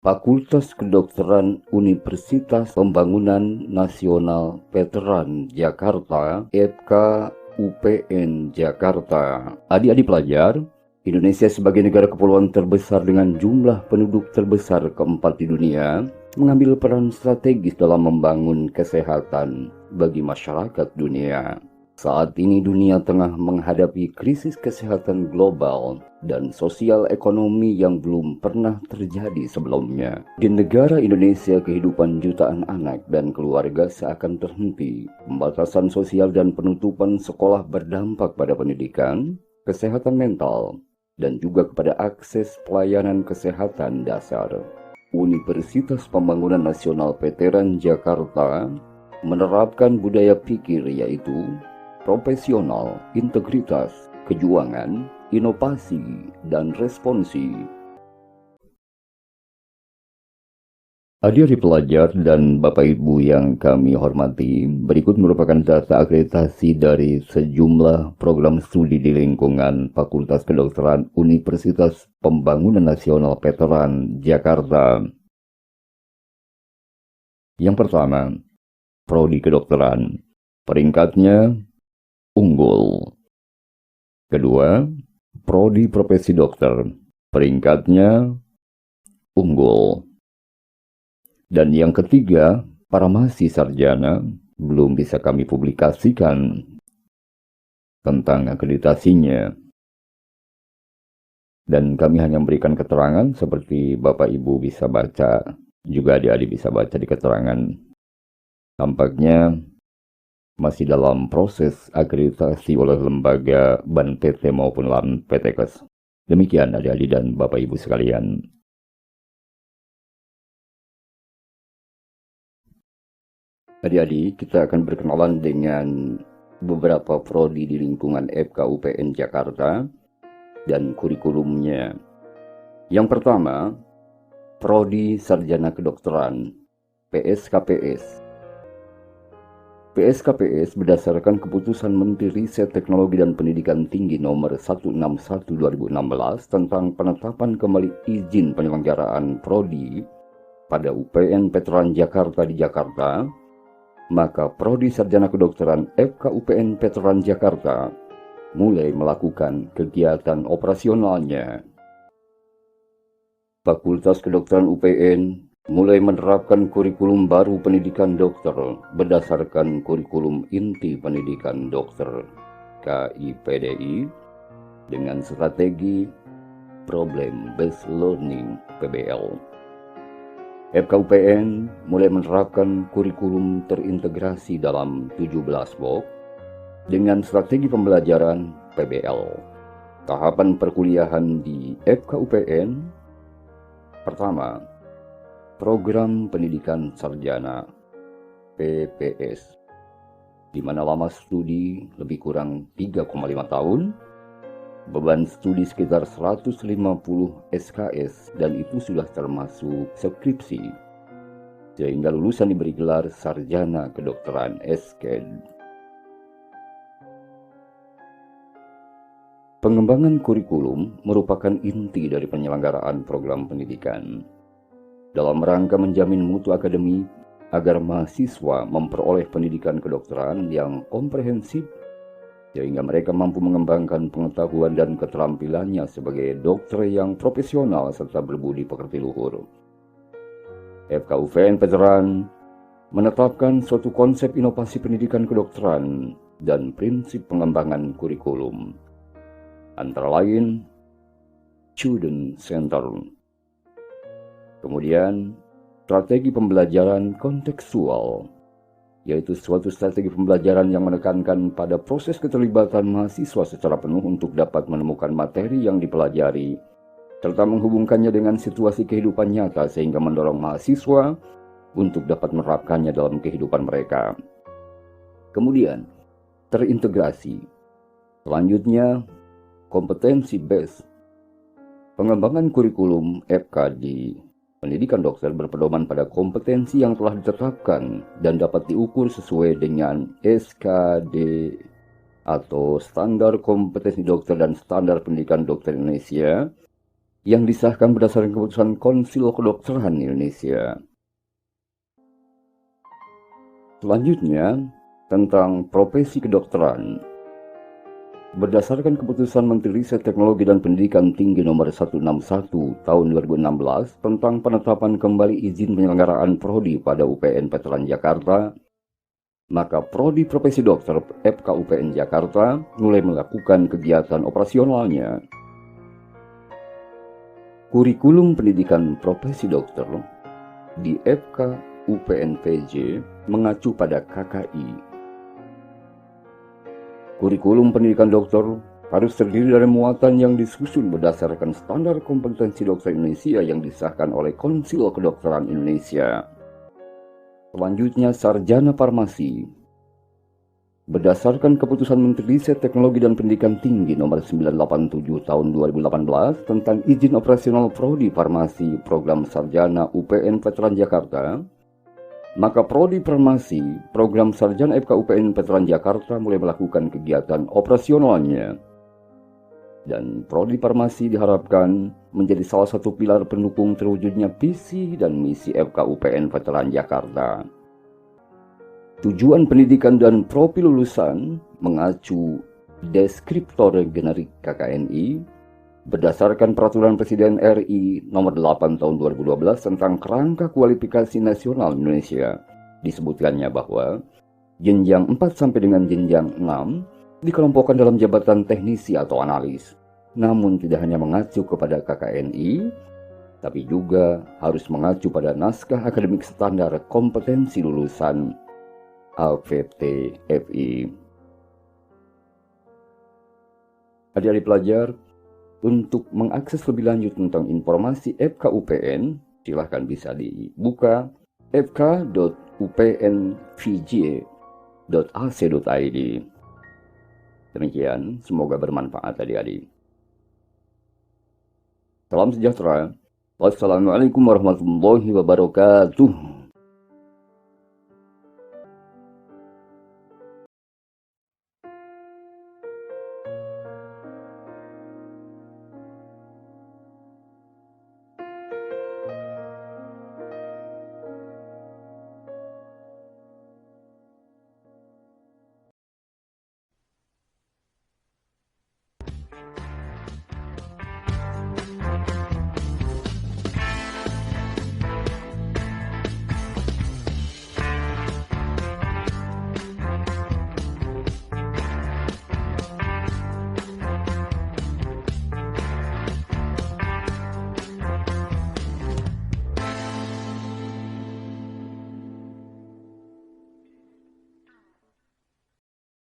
Fakultas Kedokteran Universitas Pembangunan Nasional Veteran Jakarta, FKUPN Jakarta. Adik-adik pelajar, Indonesia sebagai negara kepulauan terbesar dengan jumlah penduduk terbesar keempat di dunia, mengambil peran strategis dalam membangun kesehatan bagi masyarakat dunia. Saat ini dunia tengah menghadapi krisis kesehatan global dan sosial ekonomi yang belum pernah terjadi sebelumnya. Di negara Indonesia, kehidupan jutaan anak dan keluarga seakan terhenti. Pembatasan sosial dan penutupan sekolah berdampak pada pendidikan, kesehatan mental, dan juga kepada akses pelayanan kesehatan dasar. Universitas Pembangunan Nasional Veteran Jakarta menerapkan budaya pikir yaitu profesional, integritas, kejuangan, inovasi, dan responsi. Adik-adik pelajar dan Bapak Ibu yang kami hormati, berikut merupakan data akreditasi dari sejumlah program studi di lingkungan Fakultas Kedokteran Universitas Pembangunan Nasional Veteran Jakarta. Yang pertama, Prodi Kedokteran. Peringkatnya unggul. Kedua, Prodi Profesi Dokter. Peringkatnya unggul. Dan yang ketiga, Farmasi Sarjana belum bisa kami publikasikan tentang akreditasinya. Dan kami hanya memberikan keterangan seperti Bapak Ibu bisa baca, juga adik-adik bisa baca di keterangan. Tampaknya masih dalam proses akreditasi oleh lembaga BAN-PT maupun LAN-PTKes. Demikian adik-adik dan Bapak Ibu sekalian. Adik-adik, kita akan berkenalan dengan beberapa prodi di lingkungan FKUPN Jakarta dan kurikulumnya. Yang pertama, Prodi Sarjana Kedokteran, PSKPS. PSKPS berdasarkan keputusan Menteri Riset Teknologi dan Pendidikan Tinggi nomor 161/2016 tentang penetapan kembali izin penyelenggaraan prodi pada UPN Veteran Jakarta di Jakarta, maka Prodi Sarjana Kedokteran FKUPN Veteran Jakarta mulai melakukan kegiatan operasionalnya. Fakultas Kedokteran UPN mulai menerapkan kurikulum baru pendidikan dokter berdasarkan kurikulum inti pendidikan dokter KIPDI dengan strategi Problem Based Learning PBL. FKUPN mulai menerapkan kurikulum terintegrasi dalam 17 blok dengan strategi pembelajaran PBL. Tahapan perkuliahan di FKUPN: pertama, Program Pendidikan Sarjana PPS, di mana lama studi lebih kurang 3,5 tahun, beban studi sekitar 150 SKS dan itu sudah termasuk skripsi, sehingga lulusan diberi gelar Sarjana Kedokteran SKED. Pengembangan kurikulum merupakan inti dari penyelenggaraan program pendidikan dalam rangka menjamin mutu akademik agar mahasiswa memperoleh pendidikan kedokteran yang komprehensif sehingga mereka mampu mengembangkan pengetahuan dan keterampilannya sebagai dokter yang profesional serta berbudi pekerti luhur. FKUPN Veteran menetapkan suatu konsep inovasi pendidikan kedokteran dan prinsip pengembangan kurikulum, antara lain Student Center. Kemudian, strategi pembelajaran kontekstual, yaitu suatu strategi pembelajaran yang menekankan pada proses keterlibatan mahasiswa secara penuh untuk dapat menemukan materi yang dipelajari, serta menghubungkannya dengan situasi kehidupan nyata sehingga mendorong mahasiswa untuk dapat menerapkannya dalam kehidupan mereka. Kemudian, terintegrasi. Selanjutnya, kompetensi based. Pengembangan kurikulum FK di pendidikan dokter berpedoman pada kompetensi yang telah ditetapkan dan dapat diukur sesuai dengan SKD atau Standar Kompetensi Dokter dan Standar Pendidikan Dokter Indonesia yang disahkan berdasarkan keputusan Konsil Kedokteran Indonesia. Selanjutnya, tentang profesi kedokteran. Berdasarkan keputusan Menteri Riset Teknologi dan Pendidikan Tinggi Nomor 161 Tahun 2016 tentang penetapan kembali izin penyelenggaraan prodi pada UPN Veteran Jakarta, maka Prodi Profesi Dokter FKUPN Jakarta mulai melakukan kegiatan operasionalnya. Kurikulum pendidikan profesi dokter di FKUPN PJ mengacu pada KKI. Kurikulum pendidikan dokter harus terdiri dari muatan yang disusun berdasarkan standar kompetensi dokter Indonesia yang disahkan oleh Konsil Kedokteran Indonesia. Selanjutnya, sarjana farmasi. Berdasarkan keputusan Menteri Riset Teknologi dan Pendidikan Tinggi Nomor 987 Tahun 2018 tentang izin operasional prodi farmasi program sarjana UPN Veteran Jakarta, maka Prodi Farmasi Program Sarjana FKUPN Veteran Jakarta mulai melakukan kegiatan operasionalnya. Dan Prodi Farmasi diharapkan menjadi salah satu pilar pendukung terwujudnya visi dan misi FKUPN Veteran Jakarta. Tujuan pendidikan dan profil lulusan mengacu deskriptor generik KKNI berdasarkan Peraturan Presiden RI Nomor 8 Tahun 2012 tentang Kerangka Kualifikasi Nasional Indonesia. Disebutkannya bahwa jenjang 4 sampai dengan jenjang 6 dikelompokkan dalam jabatan teknisi atau analis. Namun tidak hanya mengacu kepada KKNI, tapi juga harus mengacu pada naskah akademik standar kompetensi lulusan AVTFI. Adik-adik pelajar, untuk mengakses lebih lanjut tentang informasi FKUPN, silahkan bisa dibuka fk.upnvj.ac.id. Demikian, semoga bermanfaat adik-adik. Salam sejahtera. Wassalamualaikum warahmatullahi wabarakatuh.